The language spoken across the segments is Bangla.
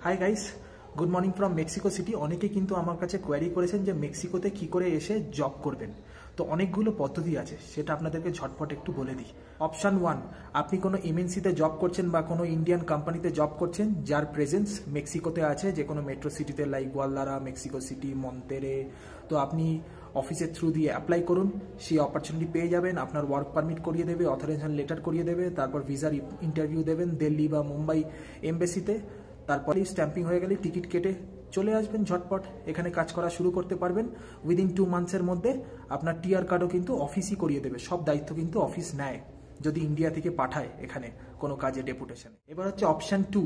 Hi guys, good morning from Mexico city. অনেকে কিন্তু আমার কাছে কোয়ারি করেছেন যে মেক্সিকোতে কি করে এসে জব করবেন। তো অনেকগুলো পদ্ধতি আছে, সেটা আপনাদেরকে ঝটপট একটু বলে দিই। অপশান 1, আপনি কোনো এমএনসিতে জব করছেন বা কোনো ইন্ডিয়ান কোম্পানিতে জব করছেন যার প্রেজেন্স মেক্সিকোতে আছে, যে কোনো মেট্রো সিটিতে লাইক গোয়ালদারা, মেক্সিকো সিটি, মন্তেরে। তো আপনি অফিসের থ্রু দিয়ে অ্যাপ্লাই করুন, সেই অপরচুনিটি পেয়ে যাবেন। আপনার ওয়ার্ক পারমিট করিয়ে দেবে, অথরাইজেশন লেটার করিয়ে দেবে, তারপর ভিসার ইন্টারভিউ দেবেন দিল্লি বা মুম্বাই এমবেসিতে। তারপরেই স্ট্যাম্পিং হয়ে গেলে টিকিট কেটে চলে আসবেন ঝটপট, এখানে কাজ করা শুরু করতে পারবেন। উইদিন 2 মান্থসের মধ্যে আপনার টিআর কার্ডও কিন্তু অফিসই করিয়ে দেবে। সব দায়িত্ব কিন্তু অফিস নেয় যদি ইন্ডিয়া থেকে পাঠায় এখানে কোনো কাজে ডেপুটেশন। এবার হচ্ছে অপশান 2,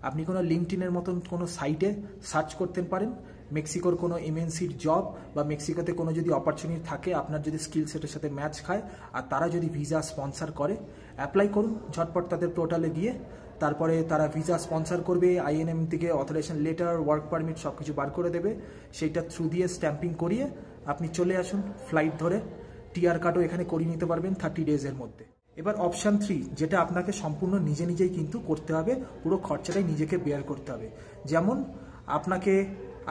আপনি কোনো লিঙ্কডইনের মতন কোনো সাইটে সার্চ করতে পারেন মেক্সিকোর কোনো এমএনসির জব, বা মেক্সিকোতে কোনো যদি অপরচুনিটি থাকে আপনার যদি স্কিল সেটের সাথে ম্যাচ খায় আর তারা যদি ভিসা স্পন্সর করে, অ্যাপ্লাই করুন ঝটপট তাদের পোর্টালে গিয়ে। তারপরে তারা ভিসা স্পন্সর করবে, আইএনএম থেকে অথরাইজেশন লেটার, ওয়ার্ক পারমিট সব কিছু বার করে দেবে। সেইটা থ্রু দিয়ে স্ট্যাম্পিং করিয়ে আপনি চলে আসুন ফ্লাইট ধরে। টিআর কার্ডও এখানে করিয়ে নিতে পারবেন 30 ডেজের মধ্যে। এবার অপশান 3, যেটা আপনাকে সম্পূর্ণ নিজেই কিন্তু করতে হবে, পুরো খরচাটাই নিজেকে বেয়ার করতে হবে। যেমন আপনাকে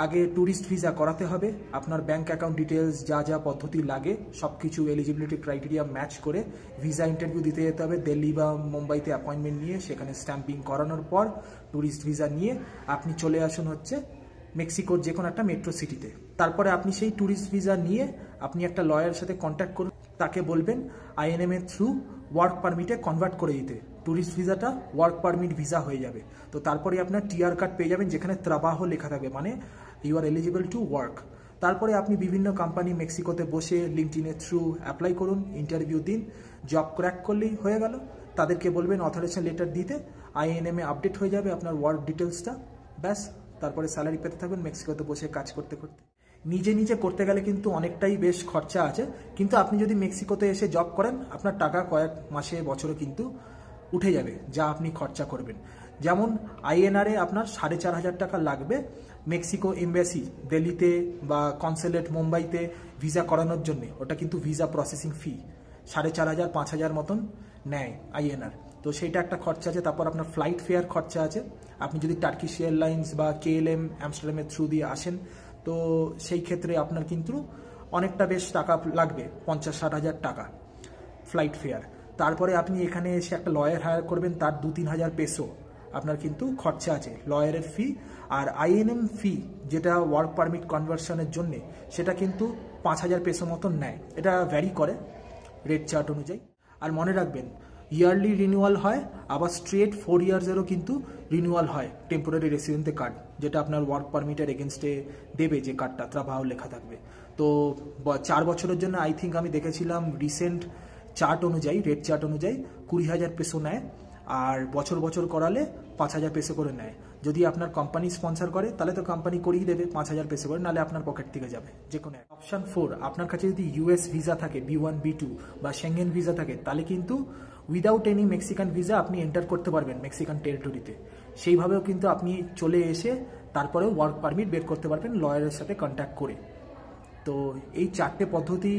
আগে ট্যুরিস্ট ভিসা করাতে হবে, আপনার ব্যাঙ্ক অ্যাকাউন্ট ডিটেলস যা যা পদ্ধতি লাগে সব কিছু এলিজিবিলিটি ক্রাইটেরিয়া ম্যাচ করে ভিসা ইন্টারভিউ দিতে যেতে হবে দিল্লি বা মুম্বাইতে অ্যাপয়েন্টমেন্ট নিয়ে। সেখানে স্ট্যাম্পিং করানোর পর ট্যুরিস্ট ভিসা নিয়ে আপনি চলে আসুন হচ্ছে মেক্সিকোর যে কোনো একটা মেট্রো সিটিতে। তারপরে আপনি সেই ট্যুরিস্ট ভিসা নিয়ে আপনি একটা লয়ারের সাথে কন্ট্যাক্ট করুন, তাকে বলবেন আইএনএম এর থ্রু ওয়ার্ক পারমিটে কনভার্ট করে দিতে। ট্যুরিস্ট ভিসাটা ওয়ার্ক পারমিট ভিসা হয়ে যাবে। তো তারপরে আপনার টিআর কার্ড পেয়ে যাবেন যেখানে ত্রাবাহো লেখা থাকবে, মানে you are eligible to work. তারপরে আপনি বিভিন্ন কোম্পানি মেক্সিকোতে বসে লিঙ্কডইনের থ্রু অ্যাপ্লাই করুন, ইন্টারভিউ দিন, জব ক্র্যাক করলেই হয়ে গেল। তাদেরকে বলবেন অথরাইজেশন লেটার দিতে, আইএনএম এ আপডেট হয়ে যাবে আপনার ওয়ার্ক ডিটেলসটা, ব্যাস। তারপরে স্যালারি পেতে থাকবেন মেক্সিকোতে বসে কাজ করতে করতে। নিজে করতে গেলে কিন্তু অনেকটাই বেশ খরচা আছে, কিন্তু আপনি যদি মেক্সিকোতে এসে জব করেন আপনার টাকা কয়েক মাসে বছরে কিন্তু উঠে যাবে যা আপনি খরচা করবেন। যেমন আইএনআরে আপনার 4,500 টাকা লাগবে মেক্সিকো এমবাসি দিল্লিতে বা কনসুলেট মুম্বাইতে ভিসা করানোর জন্য। ওটা কিন্তু ভিসা প্রসেসিং ফি 4,500 5,000 মতন নেয় আইএনআর। তো সেইটা একটা খরচা আছে। তারপর আপনার ফ্লাইট ফেয়ার খরচা আছে। আপনি যদি টার্কিশ এয়ারলাইন্স বা কেএলএম আমস্টারডামের থ্রু দিয়ে আসেন তো সেই ক্ষেত্রে আপনার কিন্তু অনেকটা বেশ টাকা লাগবে, 50-60 হাজার টাকা ফ্লাইট ফেয়ার। তারপরে আপনি এখানে এসে একটা লয়ার হায়ার করবেন, তার 2-3 হাজার পেসো আপনার কিন্তু খরচা আছে লয়ারের ফি। আর আইএনএম ফি যেটা ওয়ার্ক পারমিট কনভার্সনের জন্যে, সেটা কিন্তু 5,000 পেসো মতন নেয়। এটা ভ্যারি করে রেট চার্ট অনুযায়ী। আর মনে রাখবেন ইয়ারলি রিনিউয়াল হয়, আবার স্ট্রেট 4 ইয়ার্সেরও কিন্তু রিনিউয়াল হয় টেম্পোরারি রেসিডেন্সি কার্ড, যেটা আপনার ওয়ার্ক পারমিটের এগেনস্টে দেবে, যে কার্ডটা ত্রাবাহো লেখা থাকবে। তো 4 বছরের জন্য আই থিঙ্ক আমি দেখেছিলাম রিসেন্ট চার্ট অনুযায়ী, রেট চার্ট অনুযায়ী 20,000 পেসো নেয়। আর বছর করালে 5,000 পেসো করে নেয়। যদি আপনার কোম্পানি স্পন্সর করে তাহলে তো কোম্পানি করিয়ে দেবে 5,000 পেসো করে, নাহলে আপনার পকেট থেকে যাবে যে কোনো। অপশান 4, আপনার কাছে যদি ইউএস ভিসা থাকে B1 B2 বা সেঙ্গেন ভিসা থাকে, তাহলে কিন্তু উইদাউট এনি মেক্সিকান ভিসা আপনি এন্টার করতে পারবেন মেক্সিকান টেরিটরিতে। সেইভাবেও কিন্তু আপনি চলে এসে তারপরেও ওয়ার্ক পারমিট বের করতে পারবেন লয়ারের সাথে কন্ট্যাক্ট করে। তো এই 4টে পদ্ধতি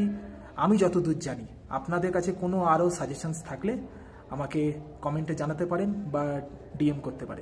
আমি যতদূর জানি। আপনাদের কাছে কোনো আরও সাজেশনস থাকলে আমাকে কমেন্টে জানাতে পারেন বা ডিএম করতে পারেন।